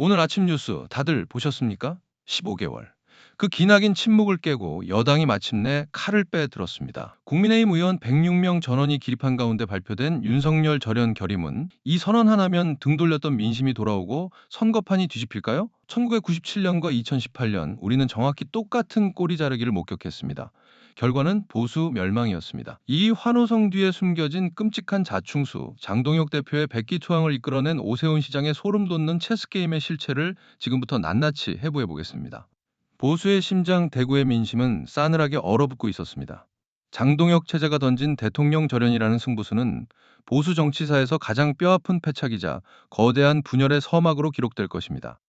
오늘 아침 뉴스 다들 보셨습니까? 15개월. 그 기나긴 침묵을 깨고 여당이 마침내 칼을 빼들었습니다. 국민의힘 의원 106명 전원이 기립한 가운데 발표된 윤석열 절연 결의문. 이 선언 하나면 등 돌렸던 민심이 돌아오고 선거판이 뒤집힐까요? 1997년과 2018년 우리는 정확히 똑같은 꼬리 자르기를 목격했습니다. 결과는 보수 멸망이었습니다. 이 환호성 뒤에 숨겨진 끔찍한 자충수, 장동혁 대표의 백기투항을 이끌어낸 오세훈 시장의 소름 돋는 체스게임의 실체를 지금부터 낱낱이 해부해 보겠습니다. 보수의 심장 대구의 민심은 싸늘하게 얼어붙고 있었습니다. 장동혁 체제가 던진 대통령 절연이라는 승부수는 보수 정치사에서 가장 뼈아픈 패착이자 거대한 분열의 서막으로 기록될 것입니다.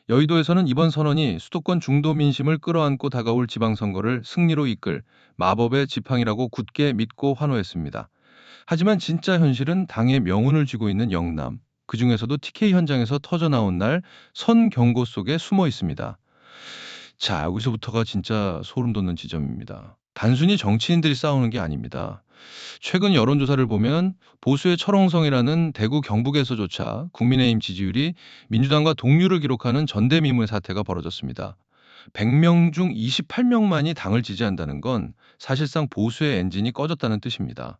여의도에서는 이번 선언이 수도권 중도 민심을 끌어안고 다가올 지방선거를 승리로 이끌 마법의 지팡이라고 굳게 믿고 환호했습니다. 하지만 진짜 현실은 당의 명운을 쥐고 있는 영남, 그중에서도 TK 현장에서 터져나온 날 선 경고 속에 숨어 있습니다. 자, 여기서부터가 진짜 소름 돋는 지점입니다. 단순히 정치인들이 싸우는 게 아닙니다. 최근 여론조사를 보면 보수의 철옹성이라는 대구 경북에서조차 국민의힘 지지율이 민주당과 동률을 기록하는 전대미문의 사태가 벌어졌습니다. 100명 중 28명만이 당을 지지한다는 건 사실상 보수의 엔진이 꺼졌다는 뜻입니다.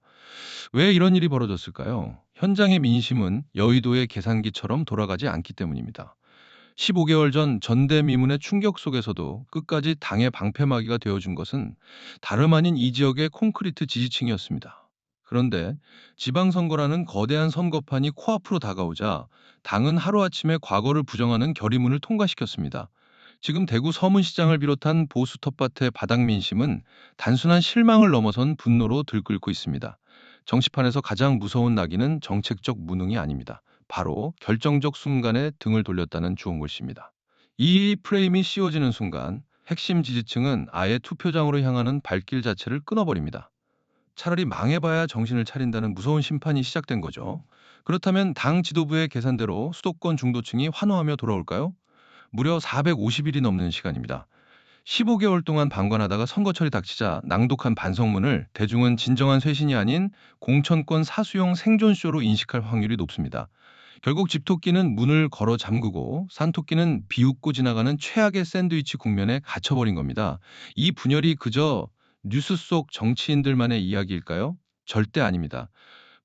왜 이런 일이 벌어졌을까요? 현장의 민심은 여의도의 계산기처럼 돌아가지 않기 때문입니다. 15개월 전 전대미문의 충격 속에서도 끝까지 당의 방패막이가 되어준 것은 다름 아닌 이 지역의 콘크리트 지지층이었습니다. 그런데 지방선거라는 거대한 선거판이 코앞으로 다가오자 당은 하루아침에 과거를 부정하는 결의문을 통과시켰습니다. 지금 대구 서문시장을 비롯한 보수 텃밭의 바닥 민심은 단순한 실망을 넘어선 분노로 들끓고 있습니다. 정치판에서 가장 무서운 낙인은 정책적 무능이 아닙니다. 바로 결정적 순간에 등을 돌렸다는 주홍글씨입니다. 이 프레임이 씌워지는 순간 핵심 지지층은 아예 투표장으로 향하는 발길 자체를 끊어버립니다. 차라리 망해봐야 정신을 차린다는 무서운 심판이 시작된 거죠. 그렇다면 당 지도부의 계산대로 수도권 중도층이 환호하며 돌아올까요? 무려 450일이 넘는 시간입니다. 15개월 동안 방관하다가 선거철이 닥치자 낭독한 반성문을 대중은 진정한 쇄신이 아닌 공천권 사수용 생존쇼로 인식할 확률이 높습니다. 결국 집토끼는 문을 걸어 잠그고 산토끼는 비웃고 지나가는 최악의 샌드위치 국면에 갇혀버린 겁니다. 이 분열이 그저 뉴스 속 정치인들만의 이야기일까요? 절대 아닙니다.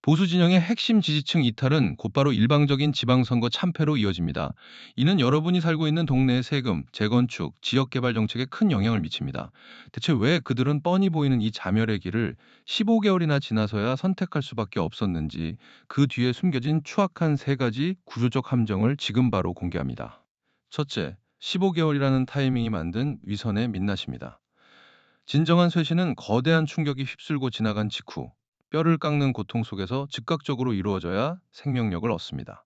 보수 진영의 핵심 지지층 이탈은 곧바로 일방적인 지방선거 참패로 이어집니다. 이는 여러분이 살고 있는 동네의 세금, 재건축, 지역개발 정책에 큰 영향을 미칩니다. 대체 왜 그들은 뻔히 보이는 이 자멸의 길을 15개월이나 지나서야 선택할 수밖에 없었는지 그 뒤에 숨겨진 추악한 세 가지 구조적 함정을 지금 바로 공개합니다. 첫째, 15개월이라는 타이밍이 만든 위선의 민낯입니다. 진정한 쇄신은 거대한 충격이 휩쓸고 지나간 직후 뼈를 깎는 고통 속에서 즉각적으로 이루어져야 생명력을 얻습니다.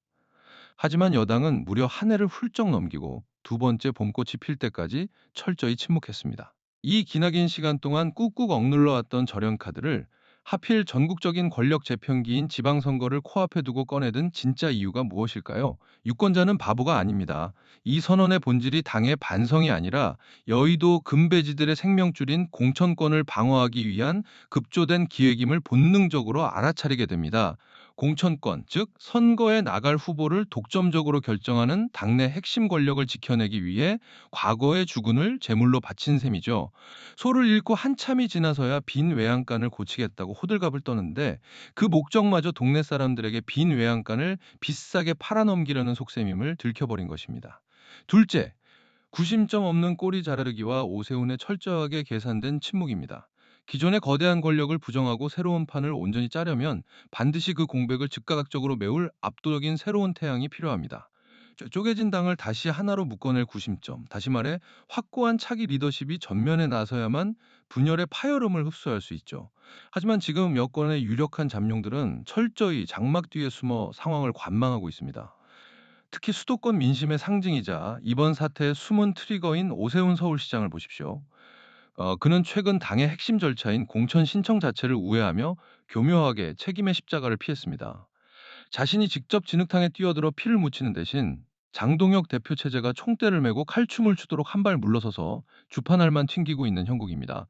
하지만 여당은 무려 한 해를 훌쩍 넘기고 두 번째 봄꽃이 필 때까지 철저히 침묵했습니다. 이 기나긴 시간 동안 꾹꾹 억눌러 왔던 절연 카드를 하필 전국적인 권력 재편기인 지방선거를 코앞에 두고 꺼내든 진짜 이유가 무엇일까요? 유권자는 바보가 아닙니다. 이 선언의 본질이 당의 반성이 아니라 여의도 금배지들의 생명줄인 공천권을 방어하기 위한 급조된 기획임을 본능적으로 알아차리게 됩니다. 공천권, 즉 선거에 나갈 후보를 독점적으로 결정하는 당내 핵심 권력을 지켜내기 위해 과거의 주군을 제물로 바친 셈이죠. 소를 잃고 한참이 지나서야 빈 외양간을 고치겠다고 호들갑을 떠는데 그 목적마저 동네 사람들에게 빈 외양간을 비싸게 팔아넘기려는 속셈임을 들켜버린 것입니다. 둘째, 구심점 없는 꼬리 자르기와 오세훈의 철저하게 계산된 침묵입니다. 기존의 거대한 권력을 부정하고 새로운 판을 온전히 짜려면 반드시 그 공백을 즉각적으로 메울 압도적인 새로운 태양이 필요합니다. 쪼개진 당을 다시 하나로 묶어낼 구심점, 다시 말해 확고한 차기 리더십이 전면에 나서야만 분열의 파열음을 흡수할 수 있죠. 하지만 지금 여권의 유력한 잠룡들은 철저히 장막 뒤에 숨어 상황을 관망하고 있습니다. 특히 수도권 민심의 상징이자 이번 사태의 숨은 트리거인 오세훈 서울시장을 보십시오. 그는 최근 당의 핵심 절차인 공천 신청 자체를 우회하며 교묘하게 책임의 십자가를 피했습니다. 자신이 직접 진흙탕에 뛰어들어 피를 묻히는 대신 장동혁 대표 체제가 총대를 메고 칼춤을 추도록 한 발 물러서서 주판알만 튕기고 있는 형국입니다.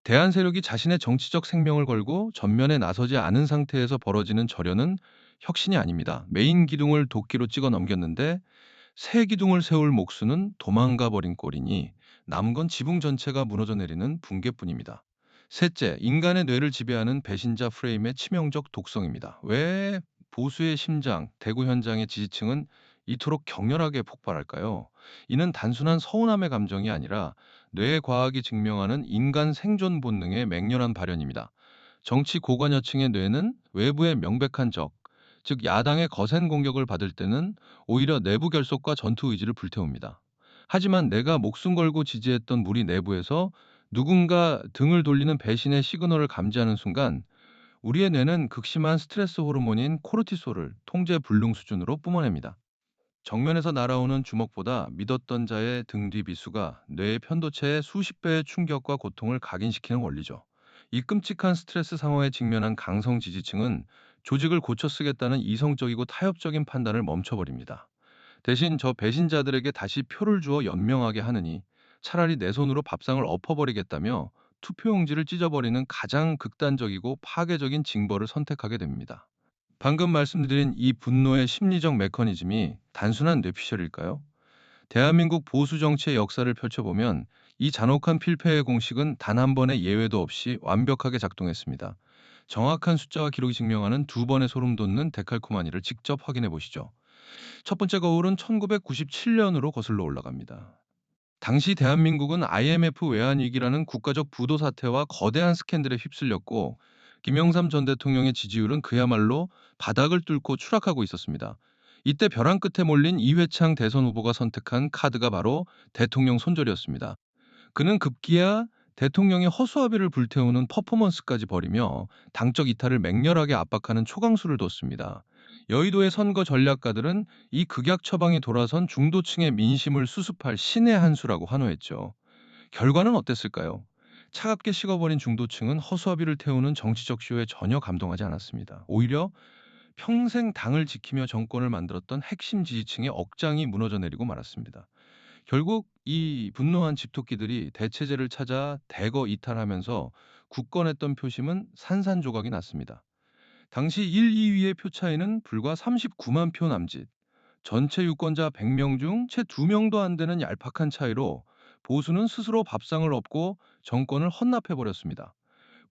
대한 세력이 자신의 정치적 생명을 걸고 전면에 나서지 않은 상태에서 벌어지는 절연은 혁신이 아닙니다. 메인 기둥을 도끼로 찍어 넘겼는데 새 기둥을 세울 목수는 도망가 버린 꼴이니 남은 건 지붕 전체가 무너져 내리는 붕괴뿐입니다. 셋째, 인간의 뇌를 지배하는 배신자 프레임의 치명적 독성입니다. 왜 보수의 심장, 대구 현장의 지지층은 이토록 격렬하게 폭발할까요? 이는 단순한 서운함의 감정이 아니라 뇌 과학이 증명하는 인간 생존 본능의 맹렬한 발현입니다. 정치 고관여층의 뇌는 외부의 명백한 적, 즉 야당의 거센 공격을 받을 때는 오히려 내부 결속과 전투 의지를 불태웁니다. 하지만 내가 목숨 걸고 지지했던 무리 내부에서 누군가 등을 돌리는 배신의 시그널을 감지하는 순간 우리의 뇌는 극심한 스트레스 호르몬인 코르티솔을 통제 불능 수준으로 뿜어냅니다. 정면에서 날아오는 주먹보다 믿었던 자의 등 뒤 비수가 뇌의 편도체에 수십 배의 충격과 고통을 각인시키는 원리죠. 이 끔찍한 스트레스 상황에 직면한 강성 지지층은 조직을 고쳐 쓰겠다는 이성적이고 타협적인 판단을 멈춰버립니다. 대신 저 배신자들에게 다시 표를 주어 연명하게 하느니 차라리 내 손으로 밥상을 엎어버리겠다며 투표용지를 찢어버리는 가장 극단적이고 파괴적인 징벌을 선택하게 됩니다. 방금 말씀드린 이 분노의 심리적 메커니즘이 단순한 뇌피셜일까요? 대한민국 보수 정치의 역사를 펼쳐보면 이 잔혹한 필패의 공식은 단 한 번의 예외도 없이 완벽하게 작동했습니다. 정확한 숫자와 기록이 증명하는 두 번의 소름 돋는 데칼코마니를 직접 확인해 보시죠. 첫 번째 거울은 1997년으로 거슬러 올라갑니다. 당시 대한민국은 IMF 외환위기라는 국가적 부도 사태와 거대한 스캔들에 휩쓸렸고 김영삼 전 대통령의 지지율은 그야말로 바닥을 뚫고 추락하고 있었습니다. 이때 벼랑 끝에 몰린 이회창 대선 후보가 선택한 카드가 바로 대통령 손절이었습니다. 그는 급기야 대통령의 허수아비를 불태우는 퍼포먼스까지 벌이며 당적 이탈을 맹렬하게 압박하는 초강수를 뒀습니다. 여의도의 선거 전략가들은 이 극약 처방이 돌아선 중도층의 민심을 수습할 신의 한 수라고 환호했죠. 결과는 어땠을까요? 차갑게 식어버린 중도층은 허수아비를 태우는 정치적 쇼에 전혀 감동하지 않았습니다. 오히려 평생 당을 지키며 정권을 만들었던 핵심 지지층의 억장이 무너져 내리고 말았습니다. 결국 이 분노한 집토끼들이 대체제를 찾아 대거 이탈하면서 굳건했던 표심은 산산조각이 났습니다. 당시 1, 2위의 표 차이는 불과 39만 표 남짓, 전체 유권자 100명 중 채 2명도 안 되는 얄팍한 차이로 보수는 스스로 밥상을 엎고 정권을 헌납해버렸습니다.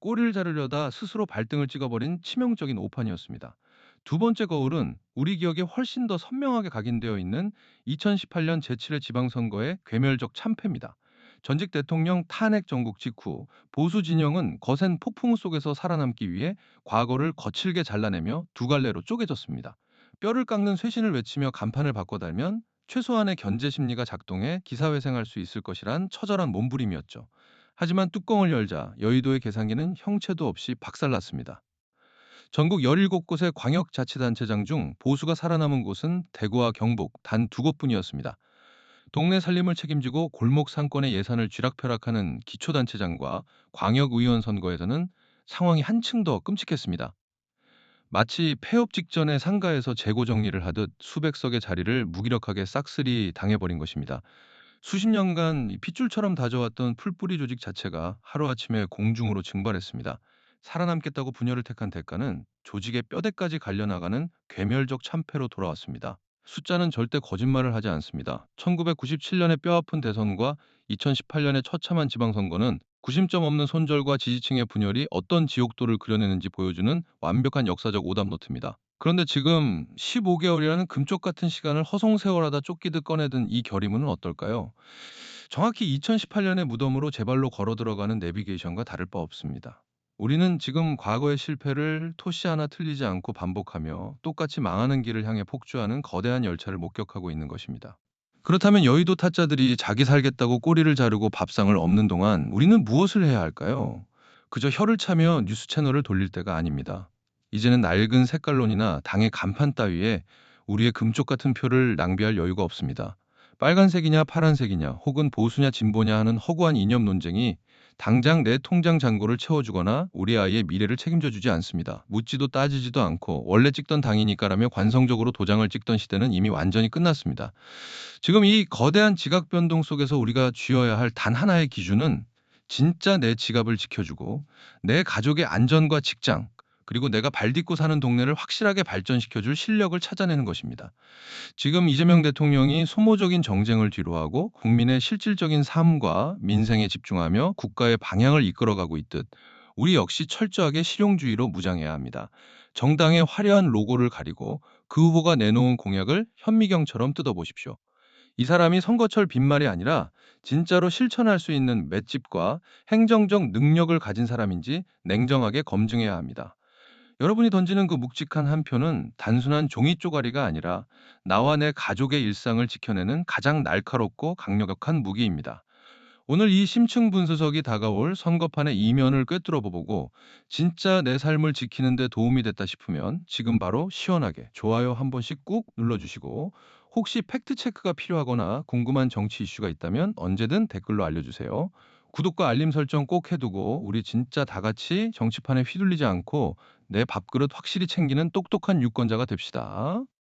꼬리를 자르려다 스스로 발등을 찍어버린 치명적인 오판이었습니다. 두 번째 거울은 우리 기억에 훨씬 더 선명하게 각인되어 있는 2018년 제7회 지방선거의 괴멸적 참패입니다. 전직 대통령 탄핵 정국 직후 보수 진영은 거센 폭풍 속에서 살아남기 위해 과거를 거칠게 잘라내며 두 갈래로 쪼개졌습니다. 뼈를 깎는 쇄신을 외치며 간판을 바꿔달면 최소한의 견제 심리가 작동해 기사회생할 수 있을 것이란 처절한 몸부림이었죠. 하지만 뚜껑을 열자 여의도의 계산기는 형체도 없이 박살났습니다. 전국 17곳의 광역자치단체장 중 보수가 살아남은 곳은 대구와 경북 단 두 곳뿐이었습니다. 동네 살림을 책임지고 골목 상권의 예산을 쥐락펴락하는 기초단체장과 광역의원 선거에서는 상황이 한층 더 끔찍했습니다. 마치 폐업 직전에 상가에서 재고 정리를 하듯 수백 석의 자리를 무기력하게 싹쓸이 당해버린 것입니다. 수십 년간 이 핏줄처럼 다져왔던 풀뿌리 조직 자체가 하루아침에 공중으로 증발했습니다. 살아남겠다고 분열을 택한 대가는 조직의 뼈대까지 갈려나가는 괴멸적 참패로 돌아왔습니다. 숫자는 절대 거짓말을 하지 않습니다. 1997년의 뼈아픈 대선과 2018년의 처참한 지방선거는 구심점 없는 손절과 지지층의 분열이 어떤 지옥도를 그려내는지 보여주는 완벽한 역사적 오답노트입니다. 그런데 지금 15개월이라는 금쪽 같은 시간을 허송세월하다 쫓기듯 꺼내든 이 결의문은 어떨까요? 정확히 2018년의 무덤으로 제 발로 걸어 들어가는 내비게이션과 다를 바 없습니다. 우리는 지금 과거의 실패를 토시 하나 틀리지 않고 반복하며 똑같이 망하는 길을 향해 폭주하는 거대한 열차를 목격하고 있는 것입니다. 그렇다면 여의도 타짜들이 자기 살겠다고 꼬리를 자르고 밥상을 엎는 동안 우리는 무엇을 해야 할까요? 그저 혀를 차며 뉴스 채널을 돌릴 때가 아닙니다. 이제는 낡은 색깔론이나 당의 간판 따위에 우리의 금쪽 같은 표를 낭비할 여유가 없습니다. 빨간색이냐 파란색이냐 혹은 보수냐 진보냐 하는 허구한 이념 논쟁이 당장 내 통장 잔고를 채워주거나 우리 아이의 미래를 책임져 주지 않습니다. 묻지도 따지지도 않고 원래 찍던 당이니까라며 관성적으로 도장을 찍던 시대는 이미 완전히 끝났습니다. 지금 이 거대한 지각 변동 속에서 우리가 쥐어야 할 단 하나의 기준은 진짜 내 지갑을 지켜주고 내 가족의 안전과 직장 그리고 내가 발 딛고 사는 동네를 확실하게 발전시켜줄 실력을 찾아내는 것입니다. 지금 이재명 대통령이 소모적인 정쟁을 뒤로하고 국민의 실질적인 삶과 민생에 집중하며 국가의 방향을 이끌어가고 있듯 우리 역시 철저하게 실용주의로 무장해야 합니다. 정당의 화려한 로고를 가리고 그 후보가 내놓은 공약을 현미경처럼 뜯어보십시오. 이 사람이 선거철 빈말이 아니라 진짜로 실천할 수 있는 맷집과 행정적 능력을 가진 사람인지 냉정하게 검증해야 합니다. 여러분이 던지는 그 묵직한 한 표는 단순한 종이 쪼가리가 아니라 나와 내 가족의 일상을 지켜내는 가장 날카롭고 강력한 무기입니다. 오늘 이 심층 분수석이 다가올 선거판의 이면을 꿰뚫어 보고 진짜 내 삶을 지키는 데 도움이 됐다 싶으면 지금 바로 시원하게 좋아요 한 번씩 꾹 눌러주시고, 혹시 팩트 체크가 필요하거나 궁금한 정치 이슈가 있다면 언제든 댓글로 알려주세요. 구독과 알림 설정 꼭 해두고 우리 진짜 다 같이 정치판에 휘둘리지 않고 내 밥그릇 확실히 챙기는 똑똑한 유권자가 됩시다.